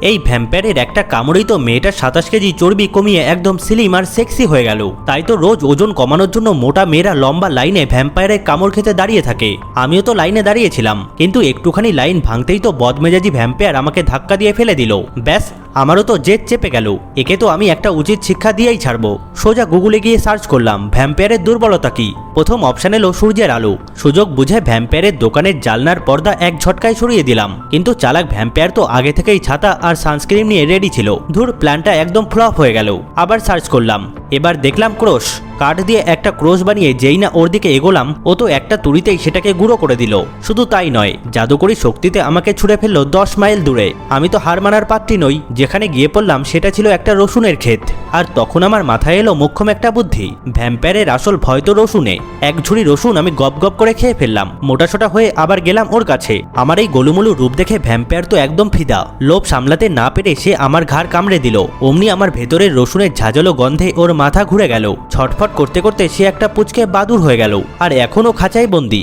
এই ভ্যাম্পায়ারের একটা কামড়েই তো মেয়েটার 27 কেজি চর্বি কমিয়ে একদম স্লিম আর সেক্সি হয়ে গেল। তাই তো রোজ ওজন কমানোর জন্য মোটা মেয়েরা লম্বা লাইনে ভ্যাম্পায়ারের কামড় খেতে দাঁড়িয়ে থাকে। আমিও তো লাইনে দাঁড়িয়েছিলাম, কিন্তু একটুখানি লাইন ভাঙতেই তো বদমেজাজি ভ্যাম্পায়ার আমাকে ধাক্কা দিয়ে ফেলে দিল। ব্যাস, আমারও তো জেদ চেপে গেল। একে তো আমি একটা উচিত শিক্ষা দিয়েই ছাড়বো। সোজা গুগলে গিয়ে সার্চ করলাম ভ্যাম্পায়ারের দুর্বলতা কি। প্রথম অপশন এলো সূর্যের আলো। সুযোগ বুঝে ভ্যাম্পায়ারের দোকানের জালনার পর্দা এক ঝটকায় সরিয়ে দিলাম, কিন্তু চালাক ভ্যাম্পায়ার তো আগে থেকেই ছাতা আর সানস্ক্রিন নিয়ে রেডি ছিল। ধুর, প্ল্যানটা একদম ফ্লপ হয়ে গেল। আবার সার্চ করলাম, এবার দেখলাম ক্রোশ। কাঠ দিয়ে একটা ক্রোশ বানিয়ে যেই না ওর দিকে এগোলাম, ও তো একটা তুড়িতেই সেটাকে গুঁড়ো করে দিল। শুধু তাই নয়, জাদুকরি শক্তিতে আমাকে ছুঁড়ে ফেললো 10 মাইল দূরে। আমি তো হার মানার পাত্রী নই। যেখানে গিয়ে পড়লাম সেটা ছিল একটা রসুনের ক্ষেত। আর তখন আমার মাথায় এলো মোক্ষম একটা বুদ্ধি। ভ্যাম্পায়ারের আসল ভয় তো রসুনে। এক ঝুড়ি রসুন আমি গপ গপ করে খেয়ে ফেললাম। মোটাসোটা হয়ে আবার গেলাম ওর কাছে। আমার এই গোলুমুলু রূপ দেখে ভ্যাম্পায়ার তো একদম ফিদা। লোভ সামলাতে না পেরে সে আমার ঘাড় কামড়ে দিল। অমনি আমার ভেতরের রসুনের ঝাঁঝালো গন্ধে ওর মাথা ঘুরে গেল। ছটফট করতে করতে সে একটা পুচকে বাদুর হয়ে গেল, আর এখনো খাঁচায় বন্দি।